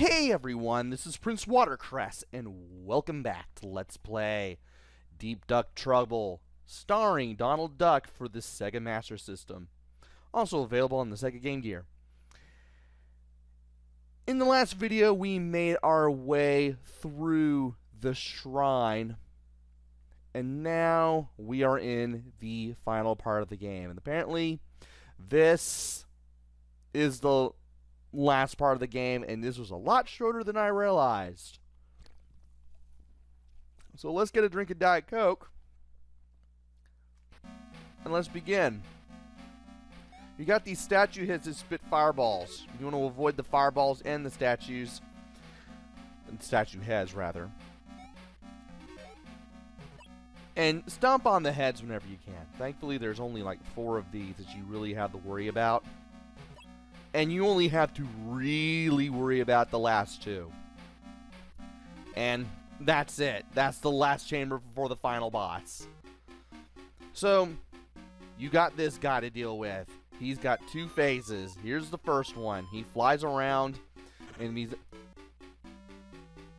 Hey everyone, this is PrinceWatercress, and welcome back to Let's Play Deep Duck Trouble, starring Donald Duck for the Sega Master System. Also available on the Sega Game Gear. In the last video, we made our way through the shrine, and now we are in the final part of the game. And apparently, this is the last part of the game, and this was a lot shorter than I realized. So let's get a drink of Diet Coke, and let's begin. You got these statue hits that spit fireballs. You want to avoid the fireballs and the statues, and statue heads rather, and stomp on the heads whenever you can. Thankfully there's only like 4 of these that you really have to worry about. And you only have to really worry about the last 2. And that's it. That's the last chamber before the final boss. So, you got this guy to deal with. He's got 2 phases. Here's the first one. He flies around, and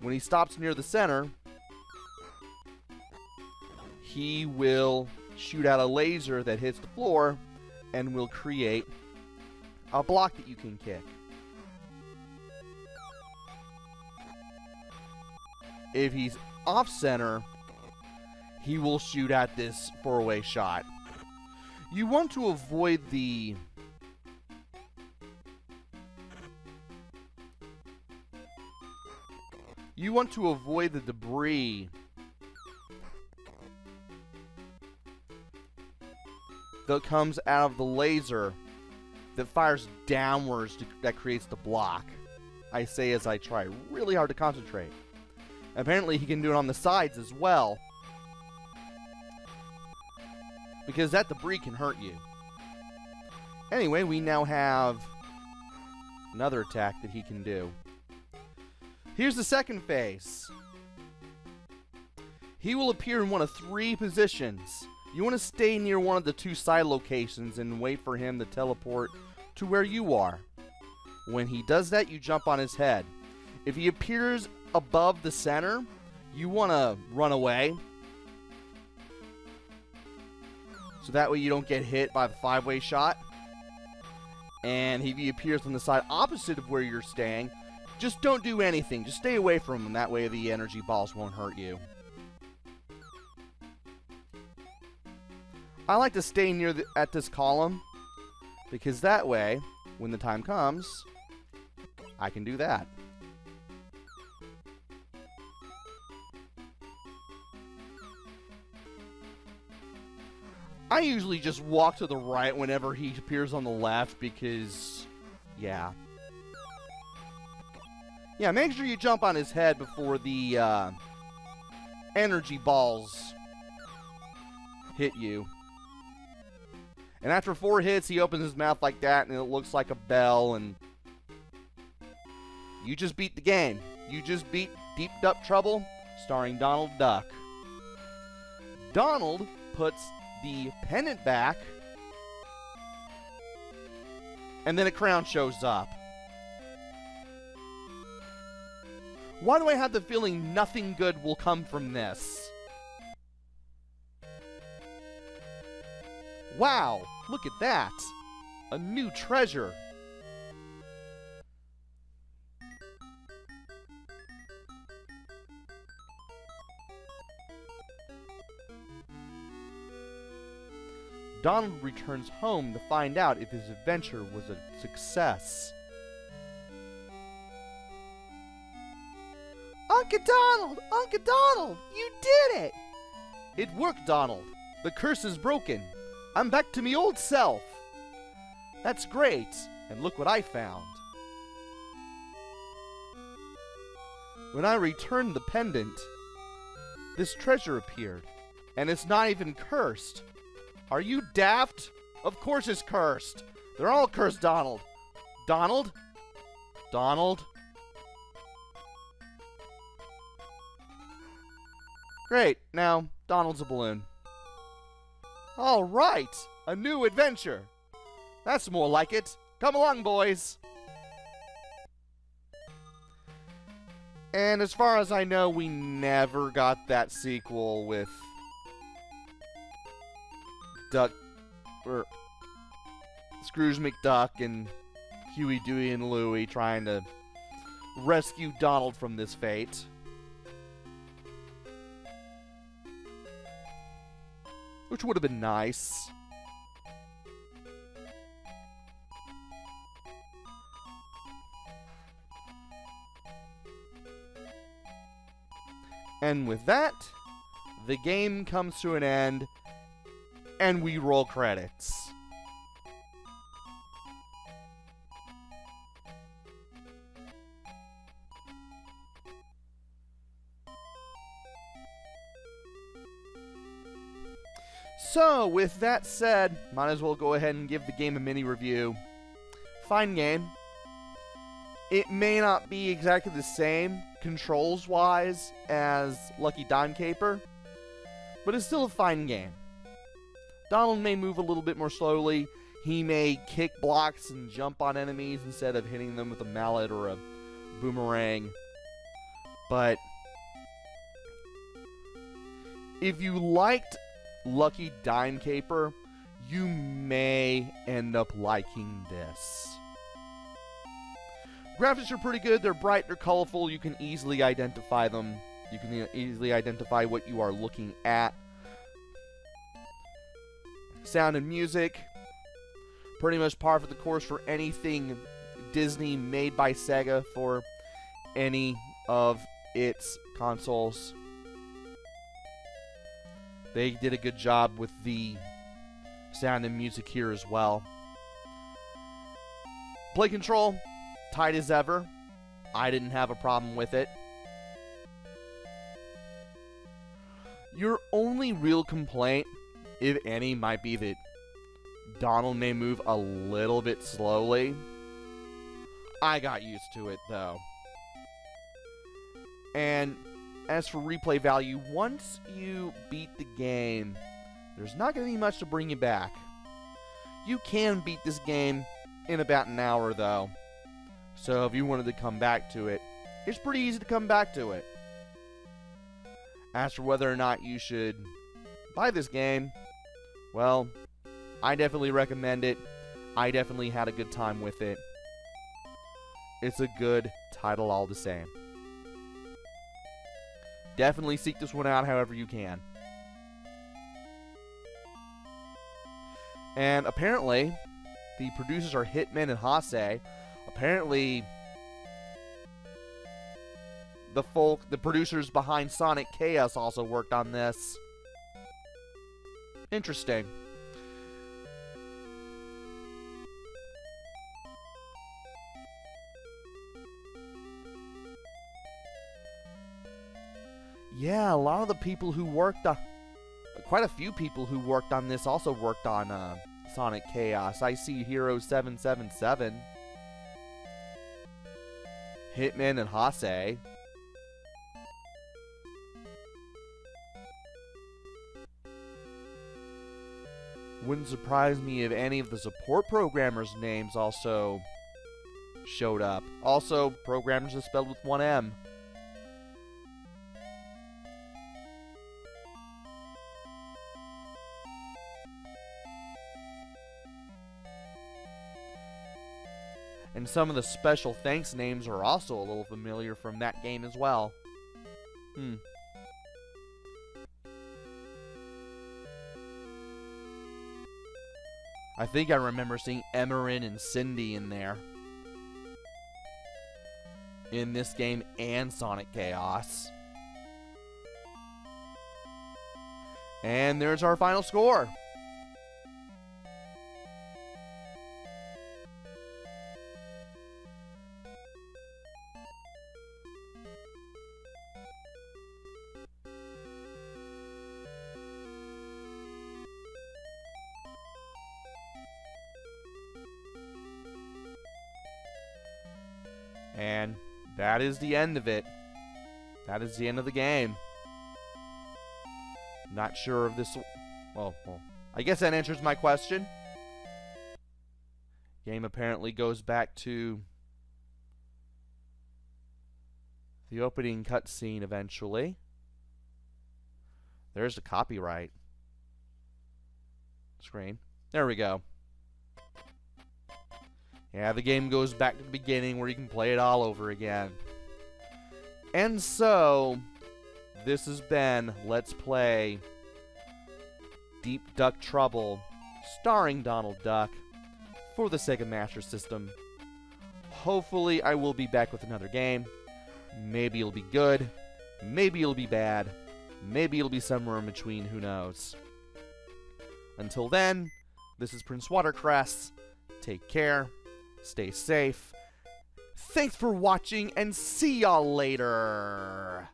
when he stops near the center, he will shoot out a laser that hits the floor and will create a block that you can kick. If he's off center, he will shoot at this 4-way shot. You want to avoid the debris that comes out of the laser that fires downwards that creates the block. I say as I try really hard to concentrate. Apparently he can do it on the sides as well, because that debris can hurt you. Anyway, we now have another attack that he can do. Here's the second phase. He will appear in one of 3 positions. You want to stay near one of the 2 side locations and wait for him to teleport to where you are. When he does that, you jump on his head. If he appears above the center, you want to run away, so that way you don't get hit by the 5-way shot. And if he appears on the side opposite of where you're staying, just don't do anything. Just stay away from him. That way the energy balls won't hurt you. I like to stay near at this column, because that way, when the time comes, I can do that. I usually just walk to the right whenever he appears on the left, because, yeah. Yeah, make sure you jump on his head before the energy balls hit you. And after 4 hits, he opens his mouth like that, and it looks like a bell, and you just beat the game. You just beat Deep Duck Trouble, starring Donald Duck. Donald puts the pendant back, and then a crown shows up. Why do I have the feeling nothing good will come from this? Wow, look at that! A new treasure! Donald returns home to find out if his adventure was a success. Uncle Donald! Uncle Donald! You did it! It worked, Donald. The curse is broken. I'm back to me old self. That's great. And look what I found. When I returned the pendant, this treasure appeared. And it's not even cursed. Are you daft? Of course it's cursed. They're all cursed, Donald. Donald? Donald? Great. Now, Donald's a balloon. All right, a new adventure. That's more like it. Come along, boys. And as far as I know, we never got that sequel with Duck or Scrooge McDuck and Huey, Dewey, and Louie trying to rescue Donald from this fate. Which would have been nice. And with that, the game comes to an end, and we roll credits. So, with that said, might as well go ahead and give the game a mini review. Fine game. It may not be exactly the same, controls-wise, as Lucky Dime Caper, but it's still a fine game. Donald may move a little bit more slowly. He may kick blocks and jump on enemies instead of hitting them with a mallet or a boomerang. But if you liked Lucky Dime Caper, you may end up liking this. Graphics are pretty good. They're bright, they're colorful. You can easily identify them. You can easily identify what you are looking at. Sound and music, pretty much par for the course for anything Disney made by Sega for any of its consoles. They did a good job with the sound and music here as well. Play control, tight as ever. I didn't have a problem with it. Your only real complaint, if any, might be that Donald may move a little bit slowly. I got used to it, though. And as for replay value, once you beat the game, there's not going to be much to bring you back. You can beat this game in about an hour, though. So if you wanted to come back to it, it's pretty easy to come back to it. As for whether or not you should buy this game, well, I definitely recommend it. I definitely had a good time with it. It's a good title all the same. Definitely seek this one out however you can. And apparently, the producers are Hitman and Hase. Apparently, the producers behind Sonic Chaos also worked on this. Interesting. Yeah, a lot of the people who worked on... Quite a few people who worked on this also worked on Sonic Chaos. I see Hero 777. Hitman and Hase. Wouldn't surprise me if any of the support programmers' names also showed up. Also, programmers are spelled with one M. And some of the special thanks names are also a little familiar from that game as well. I think I remember seeing Emerin and Cindy in there. In this game and Sonic Chaos. And there's our final score. And that is the end of it. That is the end of the game. Not sure if this... Well, I guess that answers my question. Game apparently goes back to the opening cutscene eventually. There's the copyright screen. There we go. Yeah, the game goes back to the beginning where you can play it all over again. And so, this has been Let's Play Deep Duck Trouble, starring Donald Duck, for the Sega Master System. Hopefully, I will be back with another game. Maybe it'll be good. Maybe it'll be bad. Maybe it'll be somewhere in between, who knows. Until then, this is PrinceWatercress. Take care. Stay safe. Thanks for watching, and see y'all later!